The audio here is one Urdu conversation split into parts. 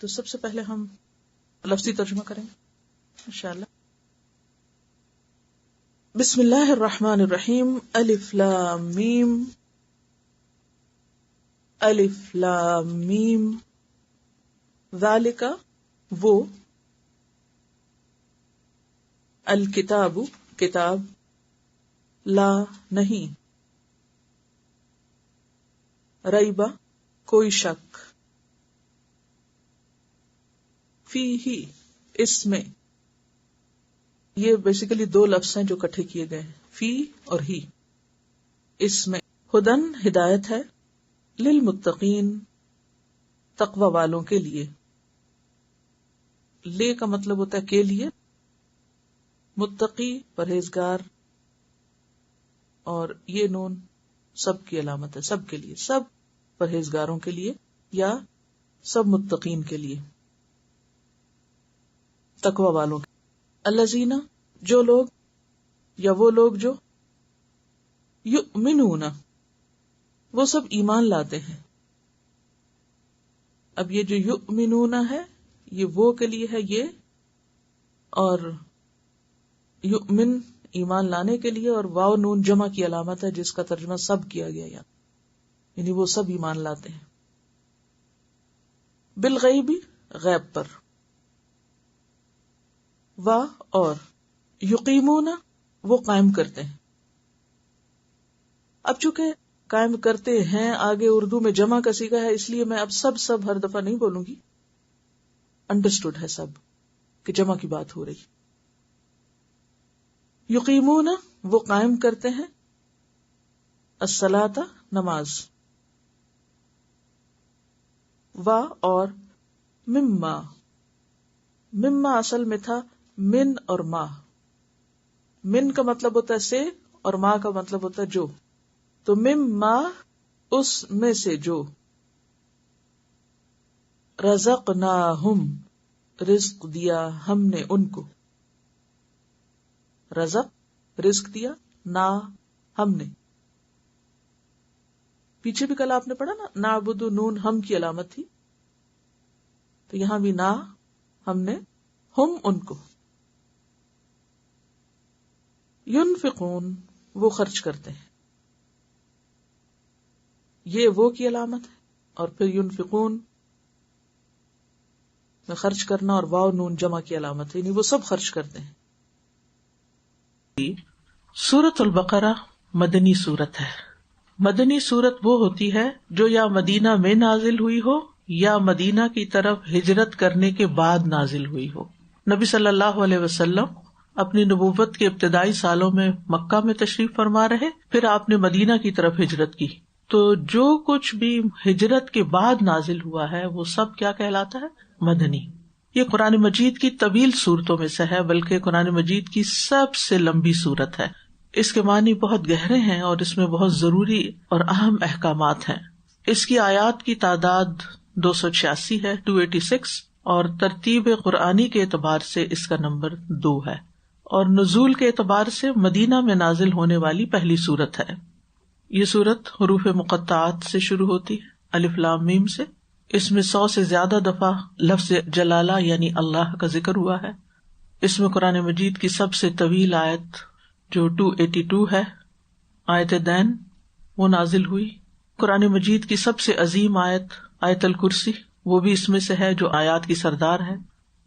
تو سب سے پہلے ہم لفظی ترجمہ کریں انشاءاللہ. بسم اللہ الرحمن الرحیم. الف لام میم الف لام میم. ذالک وہ، الکتاب کتاب، لا نہیں، ریبہ کوئی شک، فیہ اس میں. یہ بیسیکلی دو لفظ ہیں جو اکٹھے کیے گئے ہیں، فی اور ہی. اس میں ہدن ہدایت ہے، للمتقین تقوی والوں کے لیے. لے کا مطلب ہوتا ہے کے لیے، متقی پرہیزگار، اور یہ نون سب کی علامت ہے، سب کے لیے، سب پرہیزگاروں کے لیے یا سب متقین کے لیے، تقوی والوں کے. الذین جو لوگ یا وہ لوگ جو یؤمنون وہ سب ایمان لاتے ہیں. اب یہ جو یؤمنون ہے یہ وہ کے لیے ہے یہ، اور یؤمن ایمان لانے کے لیے، اور واو نون جمع کی علامت ہے جس کا ترجمہ سب کیا گیا، یعنی وہ سب ایمان لاتے ہیں. بالغیب غیب پر، وا اور یقیمون وہ قائم کرتے ہیں. اب چونکہ قائم کرتے ہیں آگے اردو میں جمع کا صیغہ ہے، اس لیے میں اب سب ہر دفعہ نہیں بولوں گی، انڈرسٹوڈ ہے سب کہ جمع کی بات ہو رہی. یقیمون وہ قائم کرتے ہیں، الصلاۃ نماز، وا اور مما. مما اصل میں تھا من اور ما. من کا مطلب ہوتا ہے سے اور ما کا مطلب ہوتا ہے جو. تو مما اس میں سے جو، رزقناہم رزق دیا ہم نے ان کو. رزق رزق دیا، نا ہم نے. پیچھے بھی کل آپ نے پڑھا نا، نعبد نون ہم کی علامت تھی، تو یہاں بھی نا ہم نے، ہم ان کو. ینفقون وہ خرچ کرتے ہیں، یہ وہ کی علامت ہے، اور پھر ینفقون میں خرچ کرنا اور واو نون جمع کی علامت ہے، یعنی وہ سب خرچ کرتے ہیں. سورۃ البقرہ مدنی سورت ہے. مدنی سورت وہ ہوتی ہے جو یا مدینہ میں نازل ہوئی ہو یا مدینہ کی طرف ہجرت کرنے کے بعد نازل ہوئی ہو. نبی صلی اللہ علیہ وسلم اپنی نبوت کے ابتدائی سالوں میں مکہ میں تشریف فرما رہے، پھر آپ نے مدینہ کی طرف ہجرت کی. تو جو کچھ بھی ہجرت کے بعد نازل ہوا ہے وہ سب کیا کہلاتا ہے؟ مدنی. یہ قرآن مجید کی طویل صورتوں میں سے ہے، بلکہ قرآن مجید کی سب سے لمبی صورت ہے. اس کے معنی بہت گہرے ہیں اور اس میں بہت ضروری اور اہم احکامات ہیں. اس کی آیات کی تعداد 286 ہے، 286، اور ترتیب قرآنی کے اعتبار سے اس کا نمبر 2 ہے، اور نزول کے اعتبار سے مدینہ میں نازل ہونے والی پہلی سورت ہے. یہ سورت حروف مقطعات سے شروع ہوتی ہے، الف لام میم سے. اس میں 100 سے زیادہ دفعہ لفظ جلالہ یعنی اللہ کا ذکر ہوا ہے. اس میں قرآن مجید کی سب سے طویل آیت جو 282 ہے، آیت دین، وہ نازل ہوئی. قرآن مجید کی سب سے عظیم آیت آیت الکرسی، وہ بھی اس میں سے ہے جو آیات کی سردار ہے.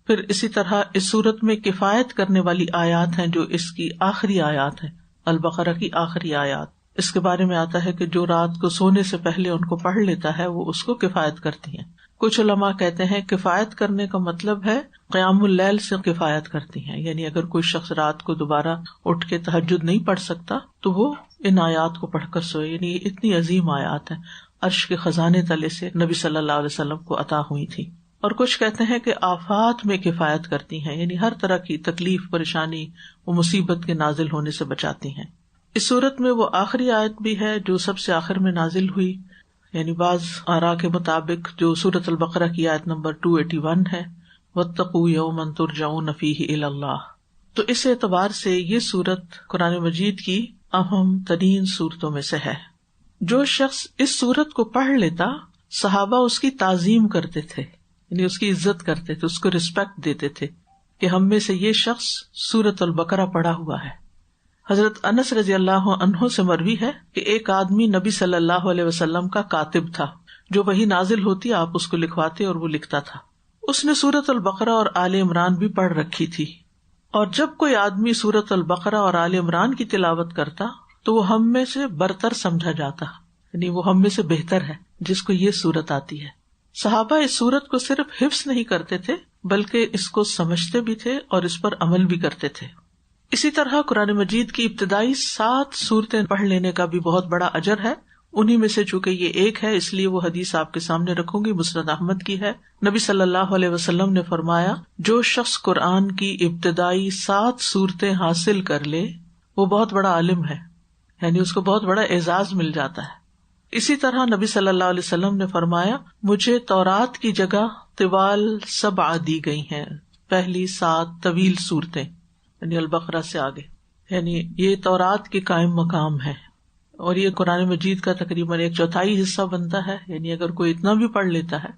پھر اسی طرح اس سورت میں کفایت کرنے والی آیات ہیں جو اس کی آخری آیات ہیں، البقرہ کی آخری آیات. اس کے بارے میں آتا ہے کہ جو رات کو سونے سے پہلے ان کو پڑھ لیتا ہے وہ اس کو کفایت کرتی ہیں. کچھ علماء کہتے ہیں کفایت کرنے کا مطلب ہے قیام اللیل سے کفایت کرتی ہیں، یعنی اگر کوئی شخص رات کو دوبارہ اٹھ کے تہجد نہیں پڑھ سکتا تو وہ ان آیات کو پڑھ کر سوئے. یعنی اتنی عظیم آیات ہیں، عرش کے خزانے تلے سے نبی صلی اللہ علیہ وسلم کو عطا ہوئی تھی. اور کچھ کہتے ہیں کہ آفات میں کفایت کرتی ہیں، یعنی ہر طرح کی تکلیف، پریشانی و مصیبت کے نازل ہونے سے بچاتی ہیں. اس صورت میں وہ آخری آیت بھی ہے جو سب سے آخر میں نازل ہوئی، یعنی بعض آراء کے مطابق جو سورۃ البقرہ کی آیت نمبر 281 ہے، واتقوا یوما ترجعون فیہ الی اللہ. تو اس اعتبار سے یہ سورت قرآن مجید کی اہم ترین صورتوں میں سے ہے. جو شخص اس سورت کو پڑھ لیتا، صحابہ اس کی تعظیم کرتے تھے، یعنی اس کی عزت کرتے تھے، اس کو رسپیکٹ دیتے تھے کہ ہم میں سے یہ شخص سورۃ البقرہ پڑھا ہوا ہے۔ حضرت انس رضی اللہ عنہ سے مروی ہے کہ ایک آدمی نبی صلی اللہ علیہ وسلم کا کاتب تھا، جو وحی نازل ہوتی آپ اس کو لکھواتے اور وہ لکھتا تھا۔ اس نے سورۃ البقرہ اور آل عمران بھی پڑھ رکھی تھی، اور جب کوئی آدمی سورۃ البقرہ اور آل عمران کی تلاوت کرتا تو وہ ہم میں سے برتر سمجھا جاتا، یعنی وہ ہم میں سے بہتر ہے جس کو یہ سورت آتی ہے۔ صحابہ اس سورت کو صرف حفظ نہیں کرتے تھے بلکہ اس کو سمجھتے بھی تھے اور اس پر عمل بھی کرتے تھے۔ اسی طرح قرآن مجید کی ابتدائی 7 سورتیں پڑھ لینے کا بھی بہت بڑا اجر ہے۔ انہی میں سے چونکہ یہ ایک ہے اس لیے وہ حدیث آپ کے سامنے رکھوں گی، مسند احمد کی ہے۔ نبی صلی اللہ علیہ وسلم نے فرمایا، جو شخص قرآن کی ابتدائی 7 سورتیں حاصل کر لے وہ بہت بڑا عالم ہے، یعنی اس کو بہت بڑا اعزاز مل جاتا ہے۔ اسی طرح نبی صلی اللہ علیہ وسلم نے فرمایا، مجھے تورات کی جگہ طوال 7 دی گئی ہیں، پہلی 7 طویل صورتیں یعنی البقرہ سے آگے، یعنی یہ تورات کے قائم مقام ہے، اور یہ قرآن مجید کا تقریباً 1/4 حصہ بنتا ہے، یعنی اگر کوئی اتنا بھی پڑھ لیتا ہے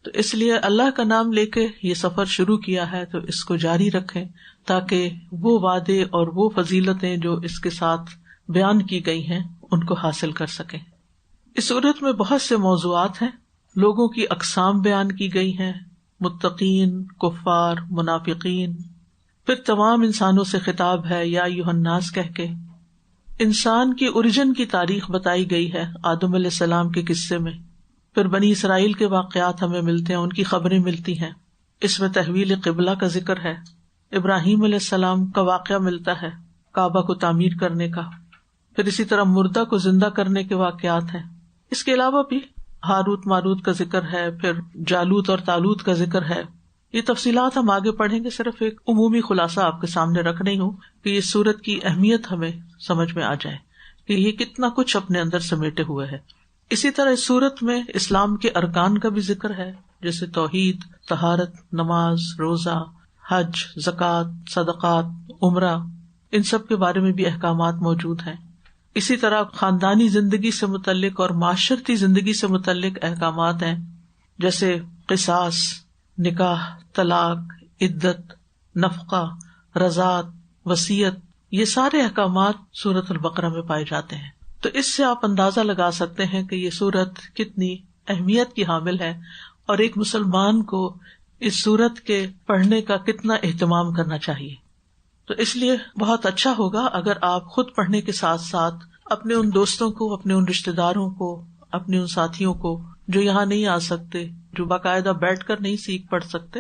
تو اس لیے اللہ کا نام لے کے یہ سفر شروع کیا ہے تو اس کو جاری رکھیں تاکہ وہ وعدے اور وہ فضیلتیں جو اس کے ساتھ بیان کی گئی ہیں ان کو حاصل کر سکیں۔ اس سورت میں بہت سے موضوعات ہیں، لوگوں کی اقسام بیان کی گئی ہیں، متقین، کفار، منافقین، پھر تمام انسانوں سے خطاب ہے یا ایھا الناس کہہ کے، انسان کی اوریجن کی تاریخ بتائی گئی ہے آدم علیہ السلام کے قصے میں، پھر بنی اسرائیل کے واقعات ہمیں ملتے ہیں، ان کی خبریں ملتی ہیں، اس میں تحویل قبلہ کا ذکر ہے، ابراہیم علیہ السلام کا واقعہ ملتا ہے، کعبہ کو تعمیر کرنے کا، پھر اسی طرح مردہ کو زندہ کرنے کے واقعات ہیں۔ اس کے علاوہ بھی ہاروت ماروت کا ذکر ہے، پھر جالوت اور تالوت کا ذکر ہے۔ یہ تفصیلات ہم آگے پڑھیں گے، صرف ایک عمومی خلاصہ آپ کے سامنے رکھ رہی ہوں کہ یہ سورت کی اہمیت ہمیں سمجھ میں آ جائے کہ یہ کتنا کچھ اپنے اندر سمیٹے ہوئے ہے۔ اسی طرح اس سورت میں اسلام کے ارکان کا بھی ذکر ہے، جیسے توحید، طہارت، نماز، روزہ، حج، زکوٰۃ، صدقات، عمرہ، ان سب کے بارے میں بھی احکامات موجود ہیں۔ اسی طرح خاندانی زندگی سے متعلق اور معاشرتی زندگی سے متعلق احکامات ہیں، جیسے قصاص، نکاح، طلاق، عدت، نفقہ، رضاعت، وصیت، یہ سارے احکامات سورۃ البقرہ میں پائے جاتے ہیں۔ تو اس سے آپ اندازہ لگا سکتے ہیں کہ یہ سورت کتنی اہمیت کی حامل ہے اور ایک مسلمان کو اس سورت کے پڑھنے کا کتنا اہتمام کرنا چاہیے۔ تو اس لیے بہت اچھا ہوگا اگر آپ خود پڑھنے کے ساتھ ساتھ اپنے ان دوستوں کو، اپنے ان رشتے داروں کو، اپنے ان ساتھیوں کو جو یہاں نہیں آ سکتے، جو باقاعدہ بیٹھ کر نہیں سیکھ پڑھ سکتے،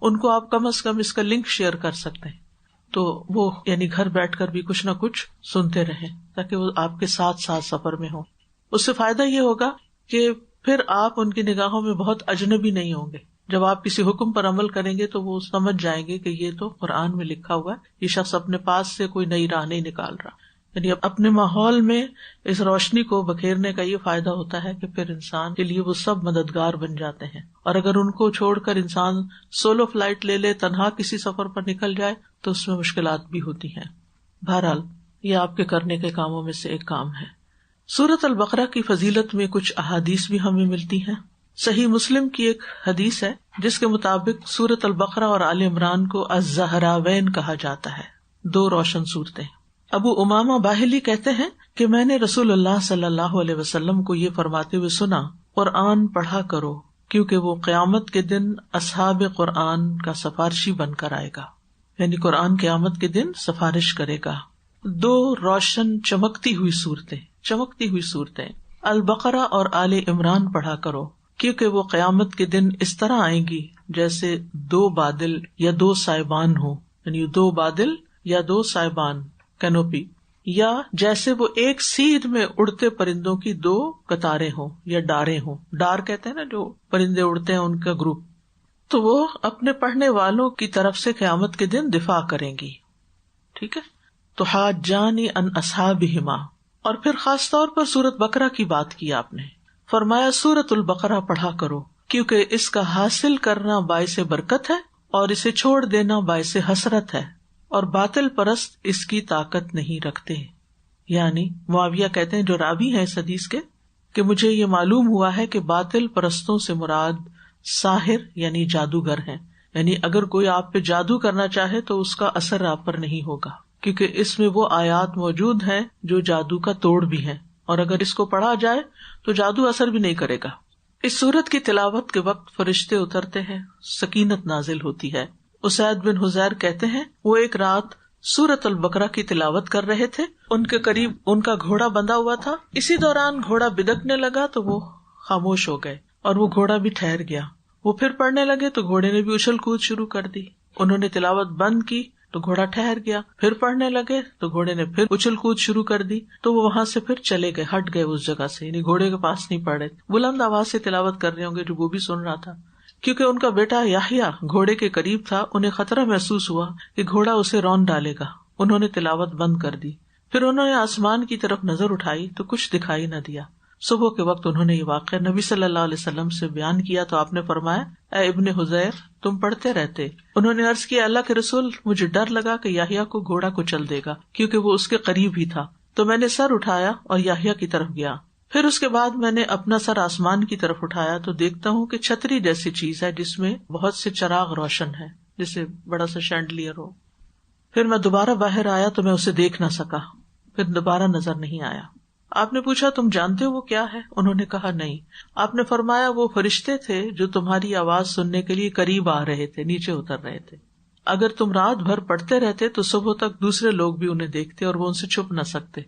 ان کو آپ کم از کم اس کا لنک شیئر کر سکتے ہیں، تو وہ یعنی گھر بیٹھ کر بھی کچھ نہ کچھ سنتے رہیں تاکہ وہ آپ کے ساتھ ساتھ سفر میں ہوں۔ اس سے فائدہ یہ ہوگا کہ پھر آپ ان کی نگاہوں میں بہت اجنبی نہیں ہوں گے۔ جب آپ کسی حکم پر عمل کریں گے تو وہ سمجھ جائیں گے کہ یہ تو قرآن میں لکھا ہوا ہے، یہ شخص اپنے پاس سے کوئی نئی راہ نہیں نکال رہا۔ یعنی اپنے ماحول میں اس روشنی کو بکھیرنے کا یہ فائدہ ہوتا ہے کہ پھر انسان کے لیے وہ سب مددگار بن جاتے ہیں، اور اگر ان کو چھوڑ کر انسان سولو فلائٹ لے لے، تنہا کسی سفر پر نکل جائے تو اس میں مشکلات بھی ہوتی ہیں۔ بہرحال یہ آپ کے کرنے کے کاموں میں سے ایک کام ہے۔ سورۃ البقرہ کی فضیلت میں کچھ احادیث بھی ہمیں ملتی ہیں۔ صحیح مسلم کی ایک حدیث ہے جس کے مطابق سورۃ البقرہ اور آل عمران کو الزہراوین کہا جاتا ہے، 2 روشن صورتیں۔ ابو امامہ باہلی کہتے ہیں کہ میں نے رسول اللہ صلی اللہ علیہ وسلم کو یہ فرماتے ہوئے سنا، قرآن پڑھا کرو کیونکہ وہ قیامت کے دن اصحاب قرآن کا سفارشی بن کر آئے گا، یعنی قرآن قیامت کے دن سفارش کرے گا۔ 2 روشن چمکتی ہوئی صورتیں البقرہ اور آل عمران پڑھا کرو کیونکہ وہ قیامت کے دن اس طرح آئیں گی جیسے 2 بادل یا 2 سائبان ہوں، یعنی 2 بادل یا 2 سائبان، کینوپی، یا جیسے وہ ایک سیدھ میں اڑتے پرندوں کی 2 قطاریں ہوں یا ڈاریں ہوں۔ ڈار کہتے ہیں نا جو پرندے اڑتے ہیں، ان کا گروپ۔ تو وہ اپنے پڑھنے والوں کی طرف سے قیامت کے دن دفاع کریں گی، ٹھیک ہے۔ تو حاجانی ان اصحابہما، اور پھر خاص طور پر سورۃ بقرہ کی بات کی آپ نے، فرمایا سورۃ البقرہ پڑھا کرو کیونکہ اس کا حاصل کرنا باعث برکت ہے اور اسے چھوڑ دینا باعث حسرت ہے، اور باطل پرست اس کی طاقت نہیں رکھتے۔ یعنی معاویہ کہتے ہیں جو راوی ہیں اس حدیث کے، کہ مجھے یہ معلوم ہوا ہے کہ باطل پرستوں سے مراد ساحر یعنی جادوگر ہیں، یعنی اگر کوئی آپ پہ جادو کرنا چاہے تو اس کا اثر آپ پر نہیں ہوگا، کیونکہ اس میں وہ آیات موجود ہیں جو جادو کا توڑ بھی ہیں، اور اگر اس کو پڑھا جائے تو جادو اثر بھی نہیں کرے گا۔ اس سورت کی تلاوت کے وقت فرشتے اترتے ہیں، سکینت نازل ہوتی ہے۔ اسید بن حذیر کہتے ہیں وہ ایک رات سورت البقرہ کی تلاوت کر رہے تھے، ان کے قریب ان کا گھوڑا بندھا ہوا تھا، اسی دوران گھوڑا بدکنے لگا تو وہ خاموش ہو گئے اور وہ گھوڑا بھی ٹھہر گیا۔ وہ پھر پڑھنے لگے تو گھوڑے نے بھی اچھل کود شروع کر دی، انہوں نے تلاوت بند کی تو گھوڑا ٹھہر گیا، پھر پڑھنے لگے تو گھوڑے نے پھر اچھل کود شروع کر دی، تو وہ وہاں سے پھر چلے گئے، ہٹ گئے اس جگہ سے، یعنی گھوڑے کے پاس نہیں پڑے، بلند آواز سے تلاوت کر رہے ہوں گے جو وہ بھی سن رہا تھا۔ کیونکہ ان کا بیٹا یحییٰ گھوڑے کے قریب تھا، انہیں خطرہ محسوس ہوا کہ گھوڑا اسے رون ڈالے گا، انہوں نے تلاوت بند کر دی۔ پھر انہوں نے آسمان کی طرف نظر اٹھائی تو کچھ دکھائی نہ دیا۔ صبح کے وقت انہوں نے یہ واقعہ نبی صلی اللہ علیہ وسلم سے بیان کیا تو آپ نے فرمایا، اے ابن حذیر تم پڑھتے رہتے۔ انہوں نے عرض کیا، اللہ کے رسول مجھے ڈر لگا کہ یحییٰ کو گھوڑا کچل دے گا، کیونکہ وہ اس کے قریب ہی تھا، تو میں نے سر اٹھایا اور یحییٰ کی طرف گیا۔ پھر اس کے بعد میں نے اپنا سر آسمان کی طرف اٹھایا تو دیکھتا ہوں کہ چھتری جیسی چیز ہے جس میں بہت سے چراغ روشن ہے، جیسے بڑا سا شینڈلیئر ہو۔ پھر میں دوبارہ باہر آیا تو میں اسے دیکھ نہ سکا، پھر دوبارہ نظر نہیں آیا۔ آپ نے پوچھا تم جانتے ہو وہ کیا ہے؟ انہوں نے کہا نہیں۔ آپ نے فرمایا وہ فرشتے تھے جو تمہاری آواز سننے کے لیے قریب آ رہے تھے، نیچے اتر رہے تھے۔ اگر تم رات بھر پڑھتے رہتے تو صبح تک دوسرے لوگ بھی انہیں دیکھتے اور وہ ان سے چھپ نہ سکتے۔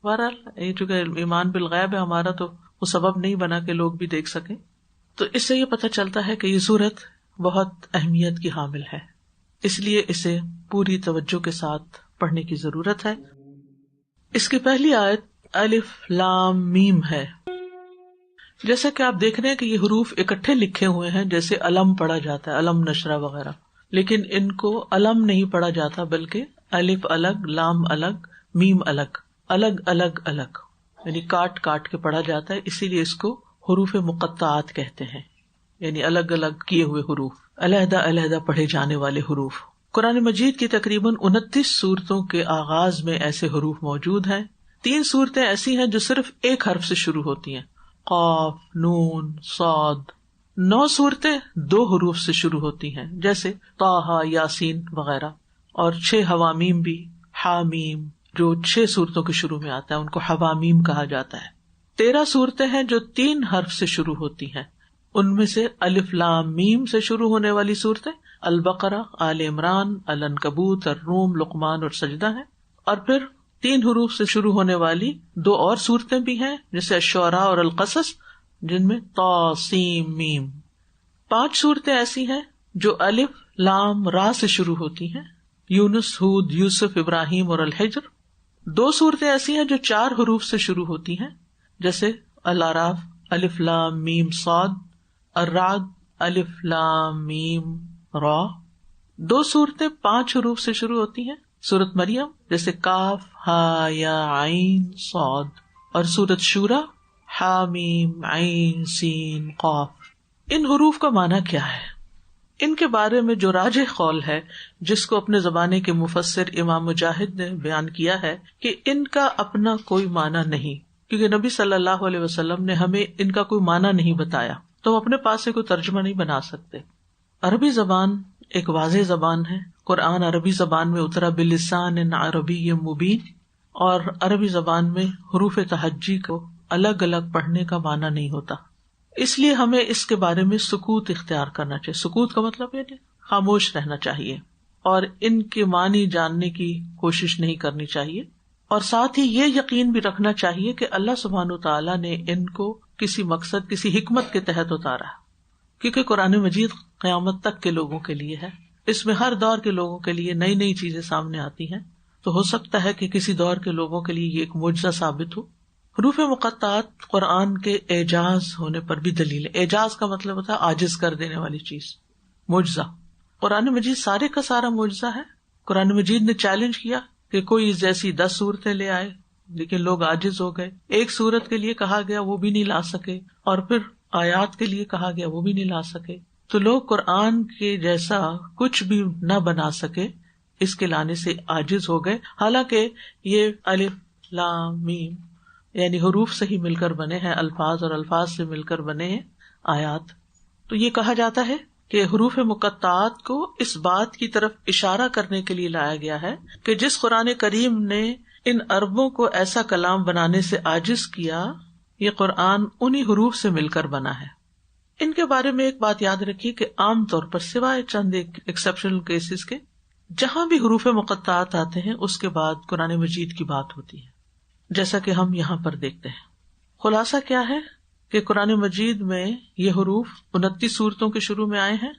بہرحال یہ چونکہ ایمان بالغیب ہے ہمارا، تو وہ سبب نہیں بنا کہ لوگ بھی دیکھ سکیں۔ تو اس سے یہ پتہ چلتا ہے کہ یہ سورت بہت اہمیت کی حامل ہے، اس لیے اسے پوری توجہ کے ساتھ پڑھنے کی ضرورت ہے۔ اس کی پہلی آیت الف لام میم ہے، جیسا کہ آپ دیکھ رہے ہیں کہ یہ حروف اکٹھے لکھے ہوئے ہیں، جیسے علم پڑھا جاتا ہے، علم نشرہ وغیرہ، لیکن ان کو علم نہیں پڑھا جاتا بلکہ الف الگ، لام الگ، میم الگ، الگ الگ الگ، یعنی کاٹ کاٹ کے پڑھا جاتا ہے، اسی لیے اس کو حروف مقطعات کہتے ہیں، یعنی الگ الگ کیے ہوئے حروف، علیحدہ علیحدہ پڑھے جانے والے حروف۔ قرآن مجید کی تقریباً 29 سورتوں کے آغاز میں ایسے حروف موجود ہیں۔ 3 سورتیں ایسی ہیں جو صرف ایک حرف سے شروع ہوتی ہیں، قاف، نون، صاد۔ 9 سورتیں 2 حروف سے شروع ہوتی ہیں، جیسے طٰہٰ، یاسین وغیرہ، اور 6 حوامیم بھی، حامیم جو 6 سورتوں کے شروع میں آتا ہے ان کو حوامیم کہا جاتا ہے۔ 13 سورتیں ہیں جو 3 حرف سے شروع ہوتی ہیں، ان میں سے الف لام میم سے شروع ہونے والی صورتیں البقرہ، آل عمران، العنکبوت، الروم، لقمان اور سجدہ ہیں، اور پھر 3 حروف سے شروع ہونے والی 2 اور صورتیں بھی ہیں، جیسے الشعراء اور القصص، جن میں طا سین میم۔ 5 صورتیں ایسی ہیں جو الف لام را سے شروع ہوتی ہیں، یونس، ہود، یوسف، ابراہیم اور الحجر۔ 2 صورتیں ایسی ہیں جو 4 حروف سے شروع ہوتی ہیں، جیسے الاعراف، الف لام میم صاد، الرعد، الف لام میم را۔ 2 صورتیں 5 حروف سے شروع ہوتی ہیں، سورت مریم جیسے کاف ہا یا عین صاد، اور سورت شورا حامیم عین سین قاف۔ ان حروف کا معنی کیا ہے؟ ان کے بارے میں جو راجح قول ہے، جس کو اپنے زمانے کے مفسر امام مجاہد نے بیان کیا ہے، کہ ان کا اپنا کوئی معنی نہیں، کیونکہ نبی صلی اللہ علیہ وسلم نے ہمیں ان کا کوئی معنی نہیں بتایا، تو ہم اپنے پاس سے کوئی ترجمہ نہیں بنا سکتے۔ عربی زبان ایک واضح زبان ہے، قرآن عربی زبان میں اترا بلسان عربی مبین، اور عربی زبان میں حروف تہجی کو الگ الگ پڑھنے کا معنی نہیں ہوتا، اس لیے ہمیں اس کے بارے میں سکوت اختیار کرنا چاہیے۔ سکوت کا مطلب ہے خاموش رہنا چاہیے، اور ان کے معنی جاننے کی کوشش نہیں کرنی چاہیے، اور ساتھ ہی یہ یقین بھی رکھنا چاہیے کہ اللہ سبحانہ وتعالیٰ نے ان کو کسی مقصد، کسی حکمت کے تحت اتارا، کیونکہ قرآن مجید قیامت تک کے لوگوں کے لیے ہے، اس میں ہر دور کے لوگوں کے لیے نئی نئی چیزیں سامنے آتی ہیں، تو ہو سکتا ہے کہ کسی دور کے لوگوں کے لیے یہ ایک معجزہ ثابت ہو۔ حروف مقطعات قرآن کے اعجاز ہونے پر بھی دلیل ہے۔ اعجاز کا مطلب ہوتا ہے عاجز کر دینے والی چیز، معجزہ۔ قرآن مجید سارے کا سارا معجزہ ہے۔ قرآن مجید نے چیلنج کیا کہ کوئی جیسی 10 صورتیں لے آئے، لیکن لوگ عاجز ہو گئے۔ ایک صورت کے لیے کہا گیا وہ بھی نہیں لا سکے، اور پھر آیات کے لیے کہا گیا وہ بھی نہیں لا سکے، تو لوگ قرآن کے جیسا کچھ بھی نہ بنا سکے، اس کے لانے سے عاجز ہو گئے۔ حالانکہ یہ الف لام میم یعنی حروف سے ہی مل کر بنے ہیں، الفاظ اور الفاظ سے مل کر بنے ہیں آیات۔ تو یہ کہا جاتا ہے کہ حروف مقطعات کو اس بات کی طرف اشارہ کرنے کے لیے لایا گیا ہے کہ جس قرآن کریم نے ان عربوں کو ایسا کلام بنانے سے عاجز کیا، یہ قرآن انہی حروف سے مل کر بنا ہے۔ ان کے بارے میں ایک بات یاد رکھیے کہ عام طور پر سوائے چند ایکسیپشنل کیسز کے، جہاں بھی حروف مقطعات آتے ہیں اس کے بعد قرآن مجید کی بات ہوتی ہے، جیسا کہ ہم یہاں پر دیکھتے ہیں۔ خلاصہ کیا ہے کہ قرآن مجید میں یہ حروف 29 سورتوں کے شروع میں آئے ہیں۔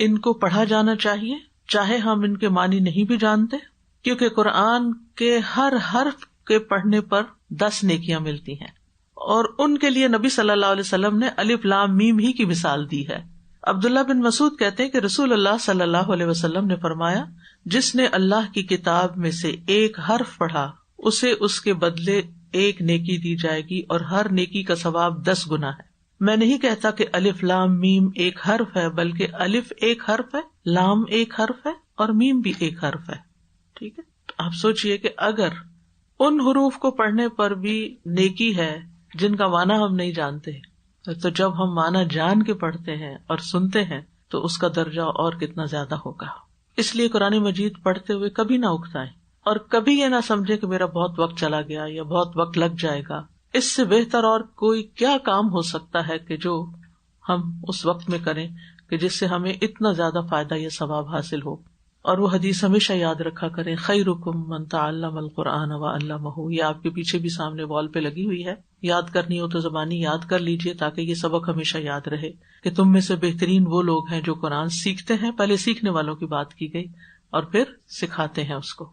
ان کو پڑھا جانا چاہیے چاہے ہم ان کے معنی نہیں بھی جانتے، کیونکہ قرآن کے ہر حرف کے پڑھنے پر 10 نیکیاں ملتی ہیں، اور ان کے لیے نبی صلی اللہ علیہ وسلم نے الف لام میم ہی کی مثال دی ہے۔ عبداللہ بن مسعود کہتے ہیں کہ رسول اللہ صلی اللہ علیہ وسلم نے فرمایا، جس نے اللہ کی کتاب میں سے ایک حرف پڑھا اسے اس کے بدلے ایک نیکی دی جائے گی، اور ہر نیکی کا ثواب 10 گنا ہے۔ میں نہیں کہتا کہ الف لام میم ایک حرف ہے، بلکہ الف ایک حرف ہے، لام ایک حرف ہے، اور میم بھی ایک حرف ہے۔ ٹھیک ہے، تو آپ سوچئے کہ اگر ان حروف کو پڑھنے پر بھی نیکی ہے جن کا معنی ہم نہیں جانتے، تو جب ہم معنی جان کے پڑھتے ہیں اور سنتے ہیں تو اس کا درجہ اور کتنا زیادہ ہوگا۔ اس لیے قرآن مجید پڑھتے ہوئے کبھی نہ اکتائیں، اور کبھی یہ نہ سمجھے کہ میرا بہت وقت چلا گیا یا بہت وقت لگ جائے گا۔ اس سے بہتر اور کوئی کیا کام ہو سکتا ہے کہ جو ہم اس وقت میں کریں کہ جس سے ہمیں اتنا زیادہ فائدہ یا ثواب حاصل ہو۔ اور وہ حدیث ہمیشہ یاد رکھا کریں، خیرکم من تعلم القرآن وعلمہ، یہ آپ کے پیچھے بھی سامنے وال پہ لگی ہوئی ہے، یاد کرنی ہو تو زبانی یاد کر لیجئے تاکہ یہ سبق ہمیشہ یاد رہے کہ تم میں سے بہترین وہ لوگ ہیں جو قرآن سیکھتے ہیں۔ پہلے سیکھنے والوں کی بات کی گئی، اور پھر سکھاتے ہیں اس کو۔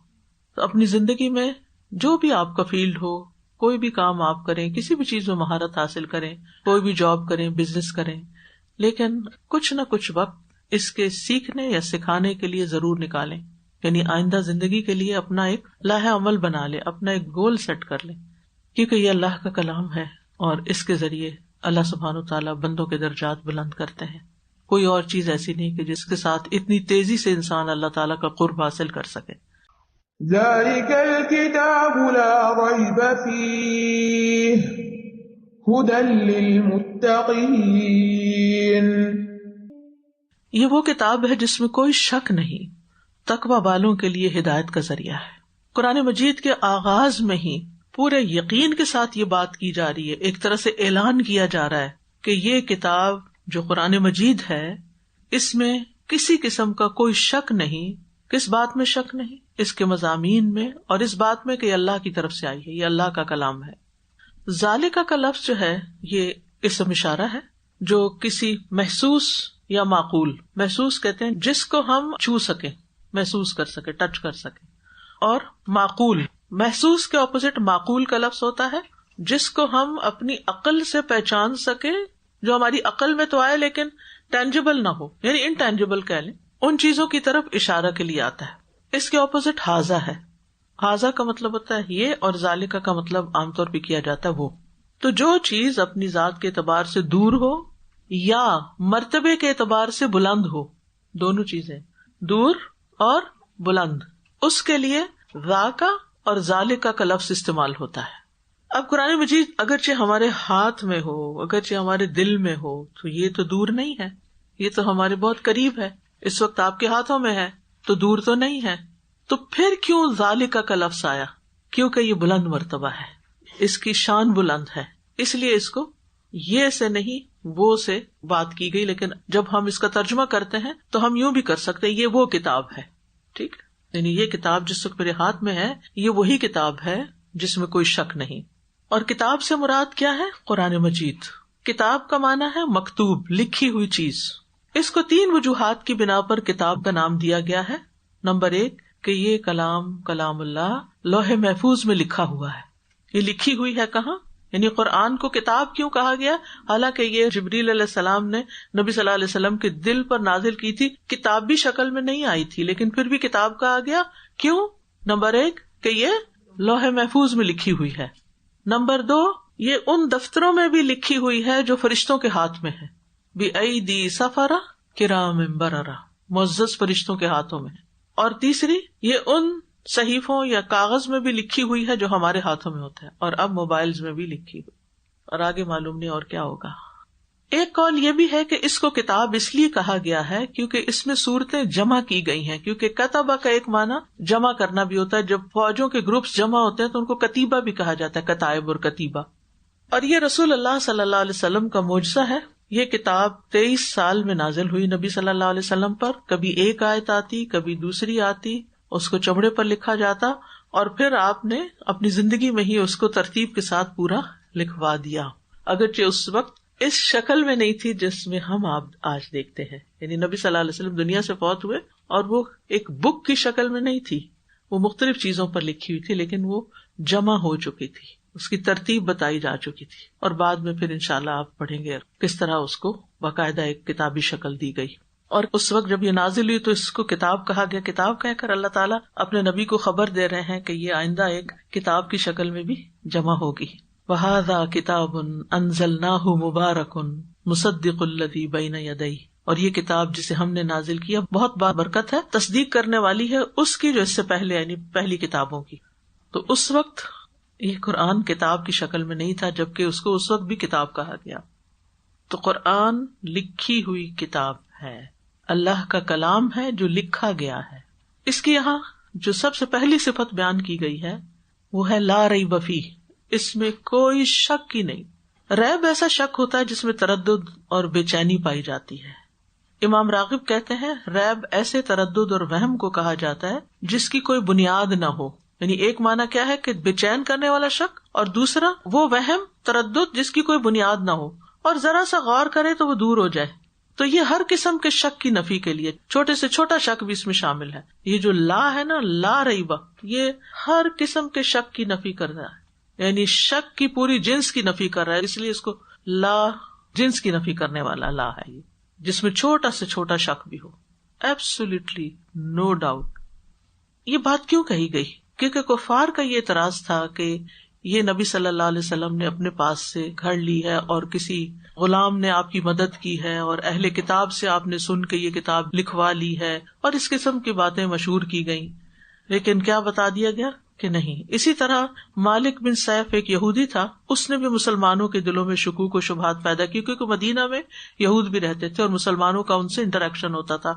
تو اپنی زندگی میں جو بھی آپ کا فیلڈ ہو، کوئی بھی کام آپ کریں، کسی بھی چیز میں مہارت حاصل کریں، کوئی بھی جاب کریں، بزنس کریں، لیکن کچھ نہ کچھ وقت اس کے سیکھنے یا سکھانے کے لیے ضرور نکالیں، یعنی آئندہ زندگی کے لیے اپنا ایک لائحہ عمل بنا لیں، اپنا ایک گول سیٹ کر لیں، کیونکہ یہ اللہ کا کلام ہے اور اس کے ذریعے اللہ سبحانہ وتعالیٰ بندوں کے درجات بلند کرتے ہیں۔ کوئی اور چیز ایسی نہیں کہ جس کے ساتھ اتنی تیزی سے انسان اللہ تعالیٰ کا قرب حاصل کر سکے۔ ذلك الكتاب لا ريب فيه هدى للمتقين، یہ وہ کتاب ہے جس میں کوئی شک نہیں، تقوی والوں کے لیے ہدایت کا ذریعہ ہے۔ قرآن مجید کے آغاز میں ہی پورے یقین کے ساتھ یہ بات کی جا رہی ہے، ایک طرح سے اعلان کیا جا رہا ہے کہ یہ کتاب جو قرآن مجید ہے اس میں کسی قسم کا کوئی شک نہیں۔ کس بات میں شک نہیں؟ اس کے مضامین میں، اور اس بات میں کہ یہ اللہ کی طرف سے آئی ہے، یہ اللہ کا کلام ہے۔ ذالکہ کا لفظ جو ہے یہ اسم اشارہ ہے جو کسی محسوس یا معقول، محسوس کہتے ہیں جس کو ہم چھو سکیں، محسوس کر سکیں، ٹچ کر سکیں، اور معقول، محسوس کے اپوزٹ معقول کا لفظ ہوتا ہے جس کو ہم اپنی عقل سے پہچان سکیں، جو ہماری عقل میں تو آئے لیکن ٹینجیبل نہ ہو، یعنی انٹینجیبل کہہ لیں، ان چیزوں کی طرف اشارہ کے لیے آتا ہے۔ اس کے اپوزٹ حاذا ہے، حاذا کا مطلب ہوتا ہے یہ، اور ذالکہ کا مطلب عام طور پہ کیا جاتا ہے وہ۔ تو جو چیز اپنی ذات کے اعتبار سے دور ہو یا مرتبے کے اعتبار سے بلند ہو، دونوں چیزیں دور اور بلند، اس کے لیے ذاکا اور ذالکہ کا لفظ استعمال ہوتا ہے۔ اب قرآن مجید اگرچہ ہمارے ہاتھ میں ہو، اگرچہ ہمارے دل میں ہو، تو یہ تو دور نہیں ہے، یہ تو ہمارے بہت قریب ہے، اس وقت آپ کے ہاتھوں میں ہے، تو دور تو نہیں ہے۔ تو پھر کیوں ذالکہ کا لفظ آیا؟ کیونکہ یہ بلند مرتبہ ہے، اس کی شان بلند ہے، اس لیے اس کو یہ سے نہیں وہ سے بات کی گئی۔ لیکن جب ہم اس کا ترجمہ کرتے ہیں تو ہم یوں بھی کر سکتے ہیں، یہ وہ کتاب ہے، ٹھیک، یعنی یہ کتاب جس وقت میرے ہاتھ میں ہے یہ وہی کتاب ہے جس میں کوئی شک نہیں۔ اور کتاب سے مراد کیا ہے؟ قرآن مجید۔ کتاب کا معنی ہے مکتوب، لکھی ہوئی چیز۔ اس کو 3 وجوہات کی بنا پر کتاب کا نام دیا گیا ہے۔ نمبر 1 کہ یہ کلام اللہ لوح محفوظ میں لکھا ہوا ہے۔ یہ لکھی ہوئی ہے کہاں؟ یعنی قرآن کو کتاب کیوں کہا گیا؟ حالانکہ یہ جبریل علیہ السلام نے نبی صلی اللہ علیہ وسلم کے دل پر نازل کی تھی، کتابی شکل میں نہیں آئی تھی، لیکن پھر بھی کتاب کہا گیا۔ کیوں؟ نمبر 1 کہ یہ لوح محفوظ میں لکھی ہوئی ہے۔ نمبر 2 یہ ان دفتروں میں بھی لکھی ہوئی ہے جو فرشتوں کے ہاتھ میں ہے، بِأَيْدِي سَفَرَةٍ كِرَامٍ بَرَرَةٍ، معزز فرشتوں کے ہاتھوں میں۔ اور تیسری یہ ان صحیفوں یا کاغذ میں بھی لکھی ہوئی ہے جو ہمارے ہاتھوں میں ہوتا ہے، اور اب موبائلز میں بھی لکھی ہوئی، اور آگے معلوم نہیں اور کیا ہوگا۔ ایک قول یہ بھی ہے کہ اس کو کتاب اس لیے کہا گیا ہے کیونکہ اس میں صورتیں جمع کی گئی ہیں، کیونکہ کتبہ کا ایک معنی جمع کرنا بھی ہوتا ہے. جب فوجوں کے گروپس جمع ہوتے ہیں تو ان کو کتیبہ بھی کہا جاتا ہے، کتائب اور کتیبہ. اور یہ رسول اللہ صلی اللہ علیہ وسلم کا معجزہ ہے. یہ کتاب 23 سال میں نازل ہوئی نبی صلی اللہ علیہ وسلم پر. کبھی ایک آیت آتی، کبھی دوسری آتی، اس کو چمڑے پر لکھا جاتا اور پھر آپ نے اپنی زندگی میں ہی اس کو ترتیب کے ساتھ پورا لکھوا دیا. اگرچہ اس وقت اس شکل میں نہیں تھی جس میں ہم آج دیکھتے ہیں. یعنی نبی صلی اللہ علیہ وسلم دنیا سے فوت ہوئے اور وہ ایک بک کی شکل میں نہیں تھی، وہ مختلف چیزوں پر لکھی ہوئی تھی، لیکن وہ جمع ہو چکی تھی، اس کی ترتیب بتائی جا چکی تھی. اور بعد میں پھر انشاءاللہ آپ پڑھیں گے کس طرح اس کو باقاعدہ ایک کتابی شکل دی گئی. اور اس وقت جب یہ نازل ہوئی تو اس کو کتاب کہا گیا. کتاب کہہ کر اللہ تعالیٰ اپنے نبی کو خبر دے رہے ہیں کہ یہ آئندہ ایک کتاب کی شکل میں بھی جمع ہوگی. وَهَذَا كِتَابٌ أَنزَلْنَاهُ مُبَارَكٌ مُصَدِّقُ الَّذِي بَيْنَ يَدَيْهِ. اور یہ کتاب جسے ہم نے نازل کیا بہت برکت ہے، تصدیق کرنے والی ہے اس کی جو اس سے پہلے یعنی پہلی کتابوں کی. تو اس وقت یہ قرآن کتاب کی شکل میں نہیں تھا، جبکہ اس کو اس وقت بھی کتاب کہا گیا. تو قرآن لکھی ہوئی کتاب ہے، اللہ کا کلام ہے جو لکھا گیا ہے. اس کی یہاں جو سب سے پہلی صفت بیان کی گئی ہے وہ ہے لا ریب فیہ، اس میں کوئی شک ہی نہیں. ریب ایسا شک ہوتا ہے جس میں تردد اور بے چینی پائی جاتی ہے. امام راغب کہتے ہیں ریب ایسے تردد اور وہم کو کہا جاتا ہے جس کی کوئی بنیاد نہ ہو. یعنی ایک معنی کیا ہے کہ بے چین کرنے والا شک، اور دوسرا وہ وہم تردد جس کی کوئی بنیاد نہ ہو اور ذرا سا غور کرے تو وہ دور ہو جائے. تو یہ ہر قسم کے شک کی نفی کے لیے، چھوٹے سے چھوٹا شک بھی اس میں شامل ہے. یہ جو لا ہے نا، لا ریبہ، یہ ہر قسم کے شک کی نفی کر رہا ہے، یعنی شک کی پوری جنس کی نفی کر رہا ہے. اس لیے اس کو لا جنس کی نفی کرنے والا لا ہے، یہ جس میں چھوٹا سے چھوٹا شک بھی ہو. Absolutely no doubt. یہ بات کیوں کہی گئی؟ کیونکہ کفار کا یہ اعتراض تھا کہ یہ نبی صلی اللہ علیہ وسلم نے اپنے پاس سے گھڑ لی ہے اور کسی غلام نے آپ کی مدد کی ہے اور اہل کتاب سے آپ نے سن کے یہ کتاب لکھوا لی ہے، اور اس قسم کی باتیں مشہور کی گئیں. لیکن کیا بتا دیا گیا کہ نہیں. اسی طرح مالک بن سیف ایک یہودی تھا، اس نے بھی مسلمانوں کے دلوں میں شکوک و شبہات پیدا کی، کیونکہ مدینہ میں یہود بھی رہتے تھے اور مسلمانوں کا ان سے انٹریکشن ہوتا تھا.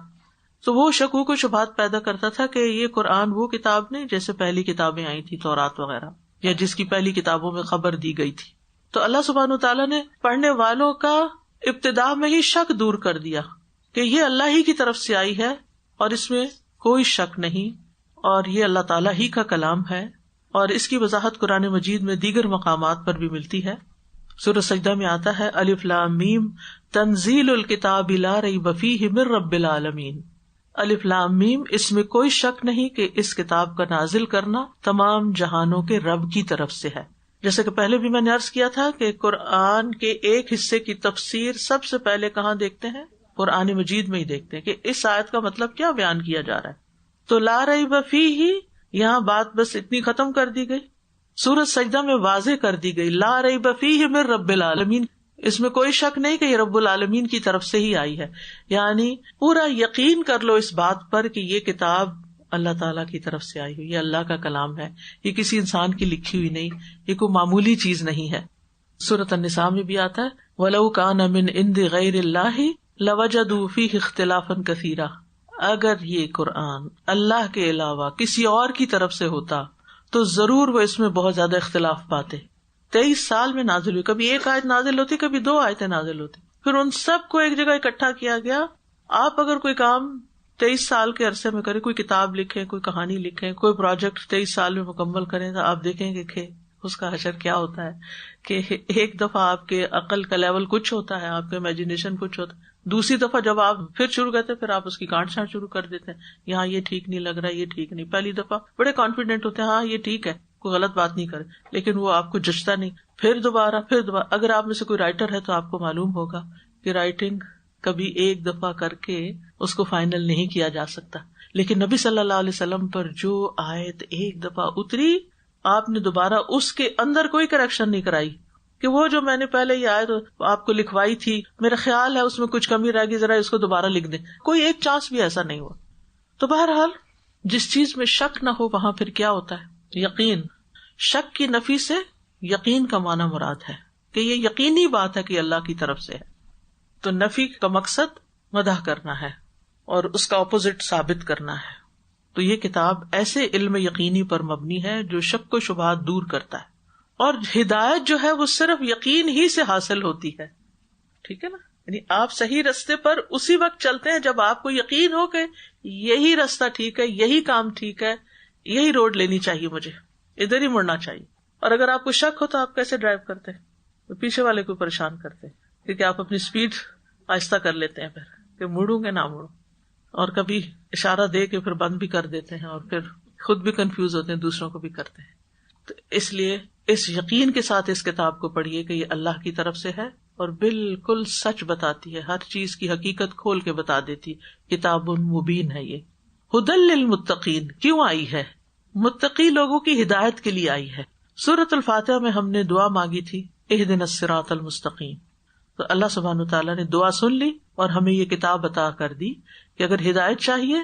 تو وہ شکوک و شبہات پیدا کرتا تھا کہ یہ قرآن وہ کتاب نہیں جیسے پہلی کتابیں آئی تھی تورات وغیرہ، یا جس کی پہلی کتابوں میں خبر دی گئی تھی. تو اللہ سبحانہ تعالیٰ نے پڑھنے والوں کا ابتدا میں ہی شک دور کر دیا کہ یہ اللہ ہی کی طرف سے آئی ہے اور اس میں کوئی شک نہیں، اور یہ اللہ تعالیٰ ہی کا کلام ہے. اور اس کی وضاحت قرآن مجید میں دیگر مقامات پر بھی ملتی ہے. سورہ سجدہ میں آتا ہے الف لام میم تنزیل الکتاب لا ریب فیہ من رب العالمین. الف لام میم، اس میں کوئی شک نہیں کہ اس کتاب کا نازل کرنا تمام جہانوں کے رب کی طرف سے ہے. جیسے کہ پہلے بھی میں نے عرض کیا تھا کہ قرآن کے ایک حصے کی تفسیر سب سے پہلے کہاں دیکھتے ہیں؟ قرآن مجید میں ہی دیکھتے ہیں کہ اس آیت کا مطلب کیا بیان کیا جا رہا ہے. تو لا ریب فیہ، یہاں بات بس اتنی ختم کر دی گئی. سورۃ سجدہ میں واضح کر دی گئی لا ریب فیہ من رب العالمین، اس میں کوئی شک نہیں کہ یہ رب العالمین کی طرف سے ہی آئی ہے. یعنی پورا یقین کر لو اس بات پر کہ یہ کتاب اللہ تعالیٰ کی طرف سے آئی ہوئی، یہ اللہ کا کلام ہے، یہ کسی انسان کی لکھی ہوئی نہیں، یہ کوئی معمولی چیز نہیں ہے. سورۃ النساء میں بھی آتا ہے وَلَوْ كَانَ مِنْ عِنْدِ غَيْرِ اللَّهِ لَوَجَدُوا فِيهِ اخْتِلَافًا كَثِيرًا. اگر یہ قرآن اللہ کے علاوہ کسی اور کی طرف سے ہوتا تو ضرور وہ اس میں بہت زیادہ اختلاف پاتے. 23 سال میں نازل ہوئی، کبھی ایک آیت نازل ہوتی، کبھی 2 آیتیں نازل ہوتی، پھر ان سب کو ایک جگہ اکٹھا کیا گیا. آپ اگر کوئی کام 23 سال کے عرصے میں کریں، کوئی کتاب لکھیں، کوئی کہانی لکھیں، کوئی پروجیکٹ 23 سال میں مکمل کریں، تو آپ دیکھیں گے کہ اس کا حشر کیا ہوتا ہے. کہ ایک دفعہ آپ کے عقل کا لیول کچھ ہوتا ہے، آپ کا امیجنیشن کچھ ہوتا ہے، دوسری دفعہ جب آپ پھر شروع کرتے پھر آپ اس کی کاٹ چھانٹ شروع کر دیتے ہیں، یہاں یہ ٹھیک نہیں لگ رہا، یہ ٹھیک نہیں. پہلی دفعہ بڑے کانفیڈنٹ ہوتے ہیں ہاں یہ ٹھیک ہے، کوئی غلط بات نہیں کرے، لیکن وہ آپ کو جچتا نہیں. پھر دوبارہ اگر آپ میں سے کوئی رائٹر ہے تو آپ کو معلوم ہوگا کہ رائٹنگ کبھی ایک دفعہ کر کے اس کو فائنل نہیں کیا جا سکتا. لیکن نبی صلی اللہ علیہ وسلم پر جو آیت ایک دفعہ اتری، آپ نے دوبارہ اس کے اندر کوئی کریکشن نہیں کرائی کہ وہ جو میں نے پہلے یہ آیت آپ کو لکھوائی تھی، میرا خیال ہے اس میں کچھ کمی رہ گئی، ذرا اس کو دوبارہ لکھ دیں. کوئی ایک چانس بھی ایسا نہیں ہوا. تو بہرحال جس چیز میں شک نہ ہو وہاں پھر کیا ہوتا ہے؟ یقین. شک کی نفی سے یقین کا معنی مراد ہے کہ یہ یقینی بات ہے کہ اللہ کی طرف سے ہے. تو نفی کا مقصد مدح کرنا ہے اور اس کا اپوزٹ ثابت کرنا ہے. تو یہ کتاب ایسے علم یقینی پر مبنی ہے جو شک و شبہات دور کرتا ہے، اور ہدایت جو ہے وہ صرف یقین ہی سے حاصل ہوتی ہے. ٹھیک ہے نا، یعنی آپ صحیح رستے پر اسی وقت چلتے ہیں جب آپ کو یقین ہو کہ یہی راستہ ٹھیک ہے، یہی کام ٹھیک ہے، یہی روڈ لینی چاہیے، مجھے ادھر ہی مڑنا چاہیے. اور اگر آپ کو شک ہو تو آپ کیسے ڈرائیو کرتے ہیں؟ تو پیچھے والے کو پریشان کرتے ہیں، کیونکہ آپ اپنی سپیڈ آہستہ کر لیتے ہیں پھر کہ مڑوں گے نہ مڑوں، اور کبھی اشارہ دے کے پھر بند بھی کر دیتے ہیں، اور پھر خود بھی کنفیوز ہوتے ہیں، دوسروں کو بھی کرتے ہیں. تو اس لیے اس یقین کے ساتھ اس کتاب کو پڑھیے کہ یہ اللہ کی طرف سے ہے اور بالکل سچ بتاتی ہے، ہر چیز کی حقیقت کھول کے بتا دیتی. کتاب مبین ہے یہ. ہدی للمتقین کیوں آئی ہے؟ متقی لوگوں کی ہدایت کے لیے آئی ہے. سورۃ الفاتحہ میں ہم نے دعا مانگی تھی اہدنا الصراط المستقیم، تو اللہ سبحانہ تعالیٰ نے دعا سن لی اور ہمیں یہ کتاب عطا کر دی کہ اگر ہدایت چاہیے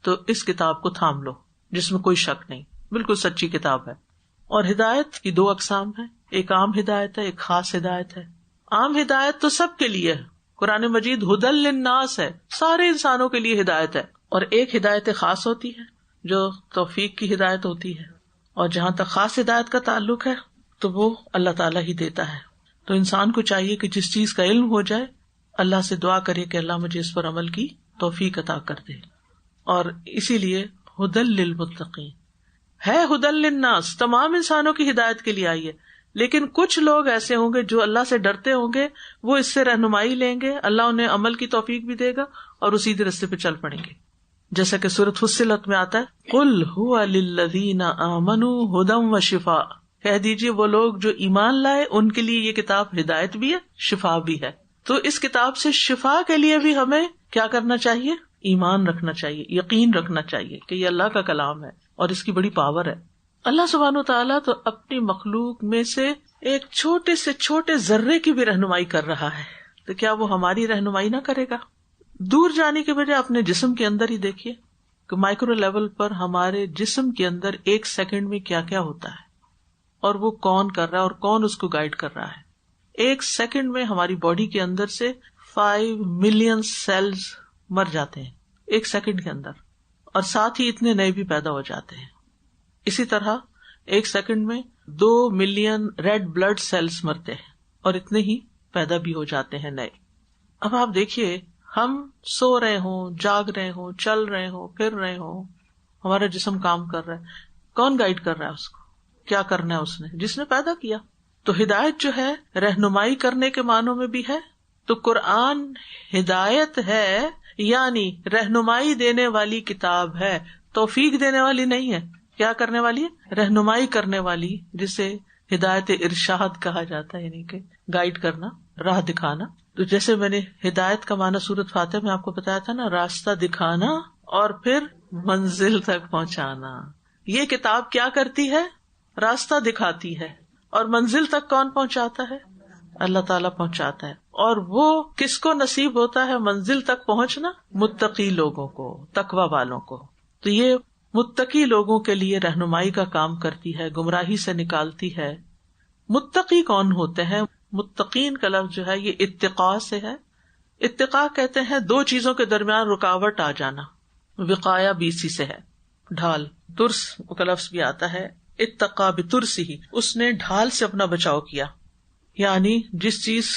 تو اس کتاب کو تھام لو، جس میں کوئی شک نہیں، بالکل سچی کتاب ہے. اور ہدایت کی دو اقسام ہیں، ایک عام ہدایت ہے، ایک خاص ہدایت ہے. عام ہدایت تو سب کے لیے ہے، قرآن مجید ہدی للناس ہے، سارے انسانوں کے لیے ہدایت ہے. اور ایک ہدایت خاص ہوتی ہے جو توفیق کی ہدایت ہوتی ہے، اور جہاں تک خاص ہدایت کا تعلق ہے تو وہ اللہ تعالیٰ ہی دیتا ہے. تو انسان کو چاہیے کہ جس چیز کا علم ہو جائے اللہ سے دعا کرے کہ اللہ مجھے اس پر عمل کی توفیق عطا کر دے. اور اسی لیے ہدی للمتقین ہے، ہدی للناس تمام انسانوں کی ہدایت کے لیے آئی ہے. لیکن کچھ لوگ ایسے ہوں گے جو اللہ سے ڈرتے ہوں گے، وہ اس سے رہنمائی لیں گے، اللہ انہیں عمل کی توفیق بھی دے گا اور وہ سیدھے راستے پہ چل پڑیں گے. جیسا کہ سورۃ فصلت میں آتا ہے قل هو للذین آمنوا ھدی وشفاء، کہہ دیجیے وہ لوگ جو ایمان لائے ان کے لیے یہ کتاب ہدایت بھی ہے، شفا بھی ہے. تو اس کتاب سے شفا کے لیے بھی ہمیں کیا کرنا چاہیے؟ ایمان رکھنا چاہیے، یقین رکھنا چاہیے کہ یہ اللہ کا کلام ہے اور اس کی بڑی پاور ہے. اللہ سبحانہ وتعالیٰ تو اپنی مخلوق میں سے ایک چھوٹے سے چھوٹے ذرے کی بھی رہنمائی کر رہا ہے، تو کیا وہ ہماری رہنمائی نہ کرے گا؟ دور جانے کے بجائے اپنے جسم کے اندر ہی دیکھیے کہ مائکرو لیول پر ہمارے جسم کے اندر ایک سیکنڈ میں کیا کیا ہوتا ہے، اور وہ کون کر رہا ہے اور کون اس کو گائیڈ کر رہا ہے. ایک سیکنڈ میں ہماری باڈی کے اندر سے 5 ملین سیلز مر جاتے ہیں ایک سیکنڈ کے اندر، اور ساتھ ہی اتنے نئے بھی پیدا ہو جاتے ہیں. اسی طرح ایک سیکنڈ میں 2 ملین ریڈ بلڈ سیلز مرتے ہیں اور اتنے ہی پیدا بھی ہو جاتے ہیں نئے. اب آپ دیکھیے، ہم سو رہے ہوں، جاگ رہے ہوں، چل رہے ہوں، پھر رہے ہوں، ہمارا جسم کام کر رہا ہے، کون گائیڈ کر رہا ہے اس کو؟ کیا کرنا ہے اس نے؟ جس نے پیدا کیا. تو ہدایت جو ہے رہنمائی کرنے کے معنوں میں بھی ہے. تو قرآن ہدایت ہے، یعنی رہنمائی دینے والی کتاب ہے، توفیق دینے والی نہیں ہے. کیا کرنے والی ہے؟ رہنمائی کرنے والی، جسے ہدایت ارشاد کہا جاتا ہے، یعنی کہ گائیڈ کرنا، راہ دکھانا. تو جیسے میں نے ہدایت کا معنی سورۃ فاتحہ میں آپ کو بتایا تھا نا، راستہ دکھانا اور پھر منزل تک پہنچانا. یہ کتاب کیا کرتی ہے؟ راستہ دکھاتی ہے، اور منزل تک کون پہنچاتا ہے؟ اللہ تعالیٰ پہنچاتا ہے. اور وہ کس کو نصیب ہوتا ہے منزل تک پہنچنا؟ متقی لوگوں کو، تقوی والوں کو. تو یہ متقی لوگوں کے لیے رہنمائی کا کام کرتی ہے، گمراہی سے نکالتی ہے. متقی کون ہوتے ہیں؟ متقین کا لفظ جو ہے یہ اتقاء سے ہے. اتقاء کہتے ہیں 2 چیزوں کے درمیان رکاوٹ آ جانا. وقایا بیسی سے ہے، ڈھال. ترس کا لفظ بھی آتا ہے، اتقا بترسہ، اس نے ڈھال سے اپنا بچاؤ کیا، یعنی جس چیز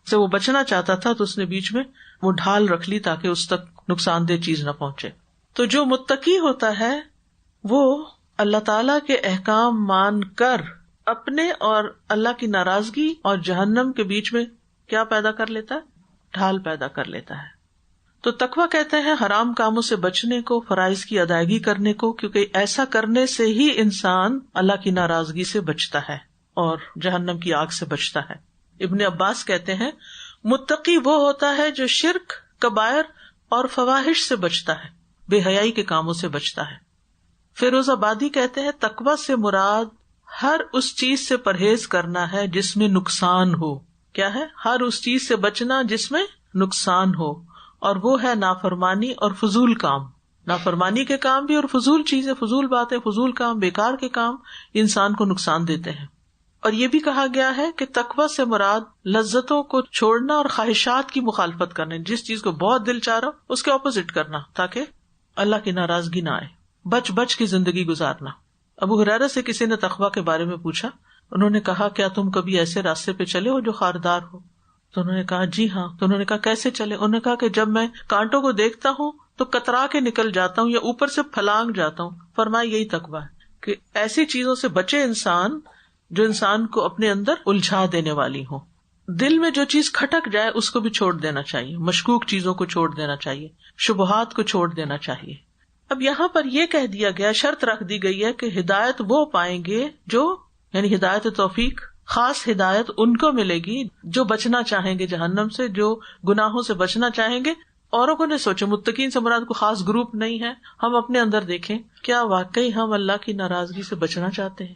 سے وہ بچنا چاہتا تھا تو اس نے بیچ میں وہ ڈھال رکھ لی تاکہ اس تک نقصان دہ چیز نہ پہنچے. تو جو متقی ہوتا ہے وہ اللہ تعالی کے احکام مان کر اپنے اور اللہ کی ناراضگی اور جہنم کے بیچ میں کیا پیدا کر لیتا ہے؟ ڈھال پیدا کر لیتا ہے. تو تقویٰ کہتے ہیں حرام کاموں سے بچنے کو، فرائض کی ادائیگی کرنے کو، کیونکہ ایسا کرنے سے ہی انسان اللہ کی ناراضگی سے بچتا ہے اور جہنم کی آگ سے بچتا ہے. ابن عباس کہتے ہیں متقی وہ ہوتا ہے جو شرک، کبائر اور فواحش سے بچتا ہے، بے حیائی کے کاموں سے بچتا ہے. فیروز آبادی کہتے ہیں تقویٰ سے مراد ہر اس چیز سے پرہیز کرنا ہے جس میں نقصان ہو. کیا ہے؟ ہر اس چیز سے بچنا جس میں نقصان ہو، اور وہ ہے نافرمانی اور فضول کام. نافرمانی کے کام بھی اور فضول چیزیں، فضول باتیں، فضول کام، بیکار کے کام انسان کو نقصان دیتے ہیں. اور یہ بھی کہا گیا ہے کہ تقوی سے مراد لذتوں کو چھوڑنا اور خواہشات کی مخالفت کرنا، جس چیز کو بہت دل چاہ رہا ہو اس کے اپوزٹ کرنا تاکہ اللہ کی ناراضگی نہ آئے، بچ بچ کی زندگی گزارنا۔ ابو ہریرہ سے کسی نے تقوی کے بارے میں پوچھا، انہوں نے کہا کیا تم کبھی ایسے راستے پہ چلے ہو جو خاردار ہو؟ تو انہوں نے کہا جی ہاں۔ تو انہوں نے کہا کیسے چلے؟ انہوں نے کہا کہ جب میں کانٹوں کو دیکھتا ہوں تو کترا کے نکل جاتا ہوں یا اوپر سے پھلانگ جاتا ہوں۔ فرمایا یہی تقوی ہے کہ ایسی چیزوں سے بچے انسان جو انسان کو اپنے اندر الجھا دینے والی ہوں۔ دل میں جو چیز کھٹک جائے اس کو بھی چھوڑ دینا چاہیے، مشکوک چیزوں کو چھوڑ دینا چاہیے، شبہات کو چھوڑ دینا چاہیے۔ اب یہاں پر یہ کہہ دیا گیا، شرط رکھ دی گئی ہے کہ ہدایت وہ پائیں گے جو، یعنی ہدایت توفیق، خاص ہدایت ان کو ملے گی جو بچنا چاہیں گے جہنم سے، جو گناہوں سے بچنا چاہیں گے۔ اوروں کو نہیں سوچے، متقین سے مراد کو خاص گروپ نہیں ہے۔ ہم اپنے اندر دیکھیں، کیا واقعی ہم اللہ کی ناراضگی سے بچنا چاہتے ہیں؟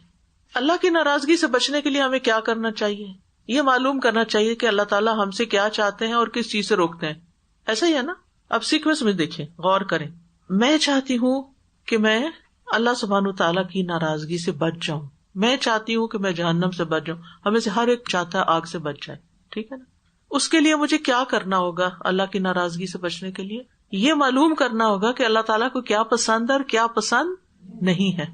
اللہ کی ناراضگی سے بچنے کے لیے ہمیں کیا کرنا چاہیے؟ یہ معلوم کرنا چاہیے کہ اللہ تعالیٰ ہم سے کیا چاہتے ہیں اور کس چیز سے روکتے ہیں۔ ایسا ہی ہے نا؟ اب سیکوینس میں دیکھیں، غور کریں۔ میں چاہتی ہوں کہ میں اللہ سبحانہ تعالیٰ کی ناراضگی سے بچ جاؤں، میں چاہتی ہوں کہ میں جہنم سے بچ جاؤں۔ ہمیں سے ہر ایک چاہتا ہے آگ سے بچ جائے، ٹھیک ہے نا؟ اس کے لیے مجھے کیا کرنا ہوگا اللہ کی ناراضگی سے بچنے کے لیے؟ یہ معلوم کرنا ہوگا کہ اللہ تعالیٰ کو کیا پسند ہے اور کیا پسند نہیں ہے۔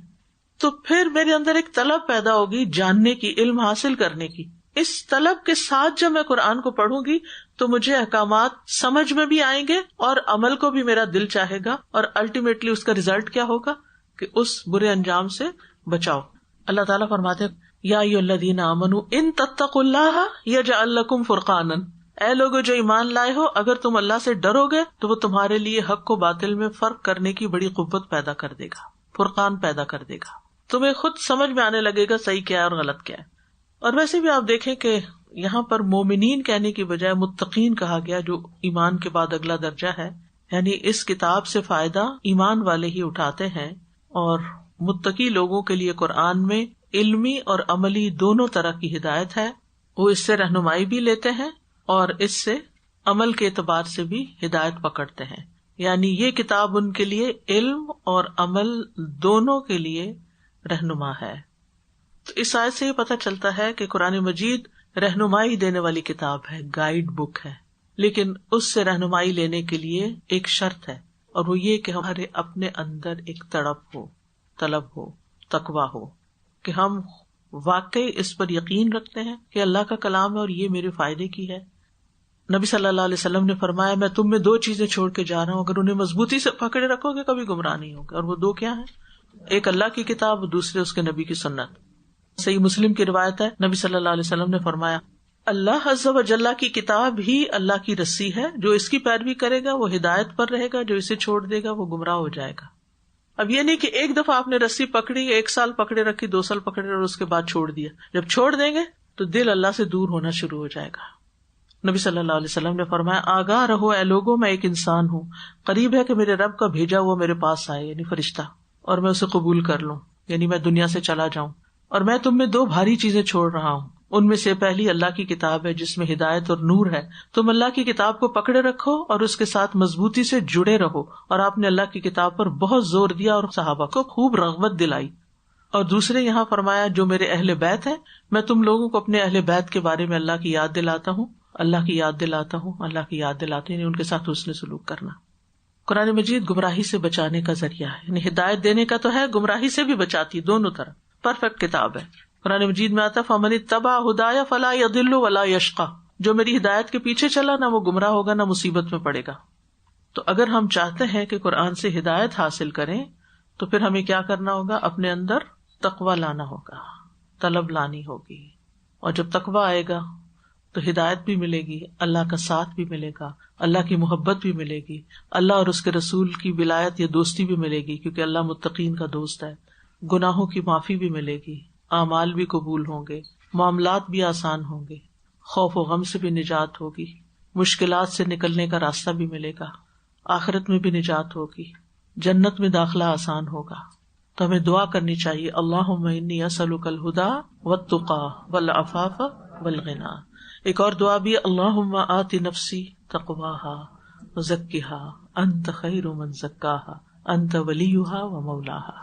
تو پھر میرے اندر ایک طلب پیدا ہوگی جاننے کی، علم حاصل کرنے کی۔ اس طلب کے ساتھ جب میں قرآن کو پڑھوں گی تو مجھے احکامات سمجھ میں بھی آئیں گے اور عمل کو بھی میرا دل چاہے گا، اور الٹیمیٹلی اس کا ریزلٹ کیا ہوگا کہ اس برے انجام سے بچاؤ۔ اللہ تعالیٰ فرماتے ہیں یا ایھا الذین آمنوا ان تتقوا اللہ یجعل لکم فرقانا، اے لوگو جو ایمان لائے ہو، اگر تم اللہ سے ڈرو گے تو وہ تمہارے لیے حق و باطل میں فرق کرنے کی بڑی قوت پیدا کر دے گا، فرقان پیدا کر دے گا، تمہیں خود سمجھ میں آنے لگے گا صحیح کیا ہے اور غلط کیا ہے۔ اور ویسے بھی آپ دیکھیں کہ یہاں پر مومنین کہنے کی بجائے متقین کہا گیا، جو ایمان کے بعد اگلا درجہ ہے، یعنی اس کتاب سے فائدہ ایمان والے ہی اٹھاتے ہیں۔ اور متقی لوگوں کے لیے قرآن میں علمی اور عملی دونوں طرح کی ہدایت ہے، وہ اس سے رہنمائی بھی لیتے ہیں اور اس سے عمل کے اعتبار سے بھی ہدایت پکڑتے ہیں۔ یعنی یہ کتاب ان کے لیے علم اور عمل دونوں کے لیے رہنما ہے۔ تو اس آیت سے یہ پتہ چلتا ہے کہ قرآن مجید رہنمائی دینے والی کتاب ہے، گائیڈ بک ہے، لیکن اس سے رہنمائی لینے کے لیے ایک شرط ہے، اور وہ یہ کہ ہمارے اپنے اندر ایک طلب ہو، تقویٰ ہو، کہ ہم واقعی اس پر یقین رکھتے ہیں کہ اللہ کا کلام ہے اور یہ میرے فائدے کی ہے۔ نبی صلی اللہ علیہ وسلم نے فرمایا میں تم میں دو چیزیں چھوڑ کے جا رہا ہوں، اگر انہیں مضبوطی سے پکڑے رکھو گے کبھی گمراہ نہیں ہوگے، اور وہ دو کیا ہیں؟ ایک اللہ کی کتاب، دوسرے اس کے نبی کی سنت۔ صحیح مسلم کی روایت ہے، نبی صلی اللہ علیہ وسلم نے فرمایا اللہ عز و جل کی کتاب ہی اللہ کی رسی ہے، جو اس کی پیروی کرے گا وہ ہدایت پر رہے گا، جو اسے چھوڑ دے گا وہ گمراہ ہو جائے گا۔ اب یہ نہیں کہ ایک دفعہ آپ نے رسی پکڑی، 1 سال پکڑے رکھی، 2 سال پکڑے اور اس کے بعد چھوڑ دیا۔ جب چھوڑ دیں گے تو دل اللہ سے دور ہونا شروع ہو جائے گا۔ نبی صلی اللہ علیہ وسلم نے فرمایا آگاہ رہو اے لوگوں، میں ایک انسان ہوں، قریب ہے کہ میرے رب کا بھیجا ہوا میرے پاس آئے، یعنی فرشتہ، اور میں اسے قبول کر لوں، یعنی میں دنیا سے چلا جاؤں، اور میں تم میں 2 بھاری چیزیں چھوڑ رہا ہوں۔ ان میں سے پہلی اللہ کی کتاب ہے جس میں ہدایت اور نور ہے، تم اللہ کی کتاب کو پکڑے رکھو اور اس کے ساتھ مضبوطی سے جڑے رہو۔ اور آپ نے اللہ کی کتاب پر بہت زور دیا اور صحابہ کو خوب رغبت دلائی۔ اور دوسرے یہاں فرمایا جو میرے اہل بیت ہیں، میں تم لوگوں کو اپنے اہل بیت کے بارے میں اللہ کی یاد دلاتا ہوں، اللہ کی یاد دلاتا ہوں، اللہ کی یاد دلاتے ہیں، ان کے ساتھ حسن سلوک کرنا۔ قرآن مجید گمراہی سے بچانے کا ذریعہ ہے، یعنی ہدایت دینے کا تو ہے، گمراہی سے بھی بچاتی ہے، دونوں طرح پرفیکٹ کتاب ہے۔ قرآن مجید میں آتا فمن اتبع ہدایا فلا یضل ولا یشقی، جو میری ہدایت کے پیچھے چلا نہ وہ گمراہ ہوگا نہ مصیبت میں پڑے گا۔ تو اگر ہم چاہتے ہیں کہ قرآن سے ہدایت حاصل کریں تو پھر ہمیں کیا کرنا ہوگا؟ اپنے اندر تقویٰ لانا ہوگا، طلب لانی ہوگی، اور جب تقویٰ آئے گا تو ہدایت بھی ملے گی، اللہ کا ساتھ بھی ملے گا، اللہ کی محبت بھی ملے گی، اللہ اور اس کے رسول کی ولایت یا دوستی بھی ملے گی، کیونکہ اللہ متقین کا دوست ہے، گناہوں کی معافی بھی ملے گی، اعمال بھی قبول ہوں گے، معاملات بھی آسان ہوں گے، خوف و غم سے بھی نجات ہوگی، مشکلات سے نکلنے کا راستہ بھی ملے گا، آخرت میں بھی نجات ہوگی، جنت میں داخلہ آسان ہوگا۔ تو ہمیں دعا کرنی چاہیے اللہم انی اسألک الہدی والتقی والعفاف والغنی۔ ایک اور دعا بھی اللہم آت نفسی تقواہا وزکھا انت خیر من زکاہا انت ولیہا ومولاہا۔